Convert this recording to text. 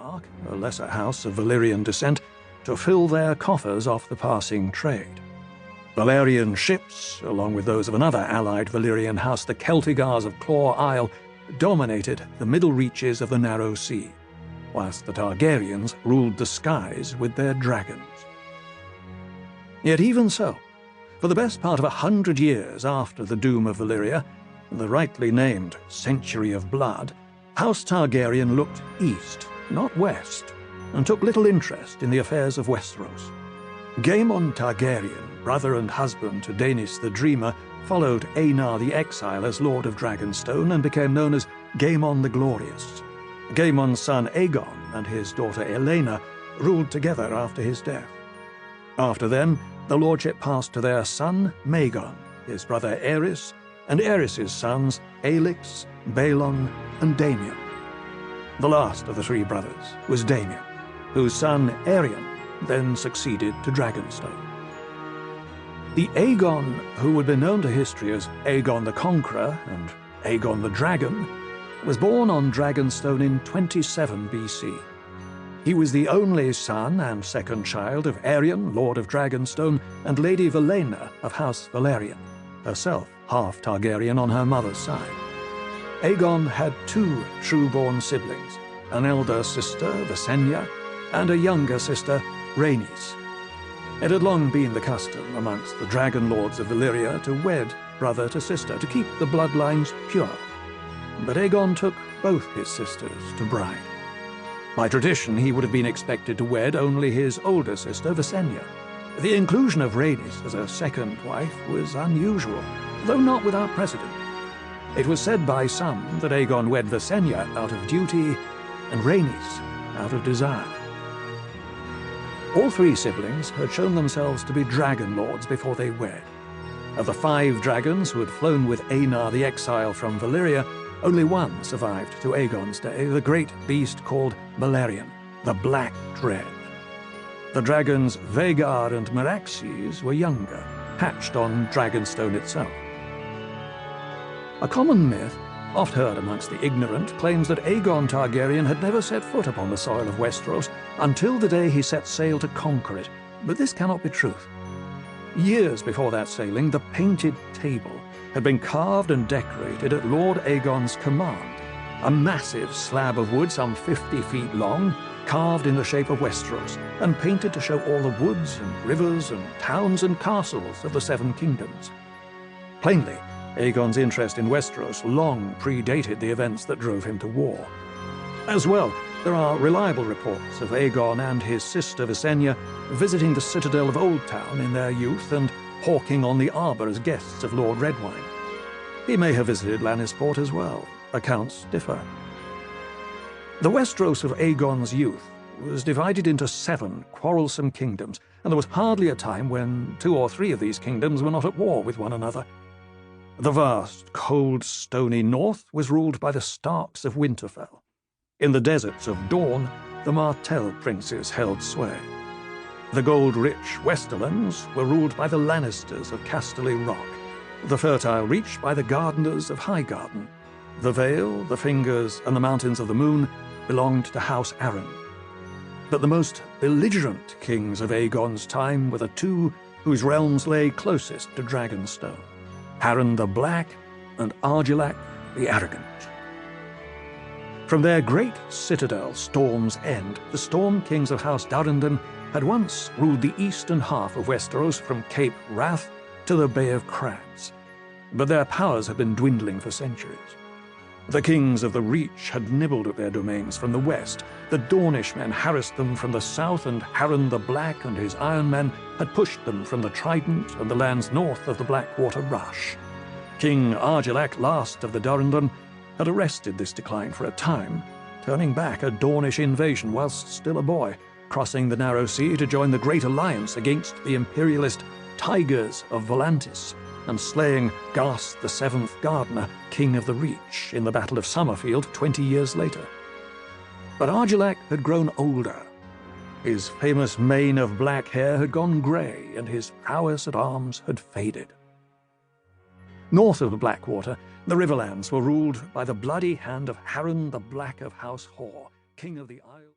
monarch, a lesser house of Valyrian descent, to fill their coffers off the passing trade. Valyrian ships, along with those of another allied Valyrian house, the Celtigars of Claw Isle, dominated the middle reaches of the Narrow Sea, whilst the Targaryens ruled the skies with their dragons. Yet even so, for the best part of 100 years after the Doom of Valyria, the rightly named Century of Blood, House Targaryen looked east, not west, and took little interest in the affairs of Westeros. Aemon Targaryen, brother and husband to Daenys the Dreamer, followed Aegon the Exile as Lord of Dragonstone and became known as Aemon the Glorious. Aemon's son Aegon and his daughter Aelena ruled together after his death. After them, the lordship passed to their son Maegor, his brother Aerys, and Aerys' sons Aelix, Balon, and Damian. The last of the three brothers was Damian, whose son Aerion then succeeded to Dragonstone. The Aegon, who would be known to history as Aegon the Conqueror and Aegon the Dragon, was born on Dragonstone in 27 BC. He was the only son and second child of Aerion, Lord of Dragonstone, and Lady Valena of House Valerian, herself half Targaryen on her mother's side. Aegon had two true-born siblings, an elder sister, Visenya, and a younger sister, Rhaenys. It had long been the custom amongst the dragonlords of Valyria to wed brother to sister to keep the bloodlines pure. But Aegon took both his sisters to bride. By tradition, he would have been expected to wed only his older sister, Visenya. The inclusion of Rhaenys as a second wife was unusual, though not without precedent. It was said by some that Aegon wed Visenya out of duty and Rhaenys out of desire. All three siblings had shown themselves to be dragonlords before they wed. Of the 5 dragons who had flown with Aegon the Exile from Valyria, only one survived to Aegon's day, the great beast called Balerion, the Black Dread. The dragons Vhagar and Meraxes were younger, hatched on Dragonstone itself. A common myth, oft heard amongst the ignorant, claims that Aegon Targaryen had never set foot upon the soil of Westeros until the day he set sail to conquer it, but this cannot be truth. Years before that sailing, the Painted Table had been carved and decorated at Lord Aegon's command, a massive slab of wood some 50 feet long, carved in the shape of Westeros, and painted to show all the woods and rivers and towns and castles of the 7 kingdoms. Plainly, Aegon's interest in Westeros long predated the events that drove him to war. As well, there are reliable reports of Aegon and his sister Visenya visiting the Citadel of Oldtown in their youth and hawking on the arbor as guests of Lord Redwyne. He may have visited Lannisport as well. Accounts differ. The Westeros of Aegon's youth was divided into 7 quarrelsome kingdoms, and there was hardly a time when 2 or 3 of these kingdoms were not at war with one another. The vast, cold, stony north was ruled by the Starks of Winterfell. In the deserts of Dorne, the Martell princes held sway. The gold-rich Westerlands were ruled by the Lannisters of Casterly Rock, the fertile reach by the Gardeners of Highgarden. The Vale, the Fingers, and the Mountains of the Moon belonged to House Arryn. But the most belligerent kings of Aegon's time were the 2 whose realms lay closest to Dragonstone, Harren the Black and Argilac the Arrogant. From their great citadel, Storm's End, the Storm Kings of House Durrandon had once ruled the eastern half of Westeros from Cape Wrath to the Bay of Crabs, but their powers had been dwindling for centuries. The kings of the Reach had nibbled at their domains from the west, the Dornishmen harassed them from the south, and Harren the Black and his Iron Men had pushed them from the Trident and the lands north of the Blackwater Rush. King Argilac, last of the Durrandon, had arrested this decline for a time, turning back a Dornish invasion whilst still a boy, crossing the Narrow Sea to join the Great Alliance against the imperialist Tigers of Volantis, and slaying Ghast the 7th Gardener, King of the Reach, in the Battle of Summerfield 20 years later. But Argilac had grown older. His famous mane of black hair had gone grey, and his prowess at arms had faded. North of the Blackwater, the Riverlands were ruled by the bloody hand of Harren the Black of House Hoare, King of the Isle.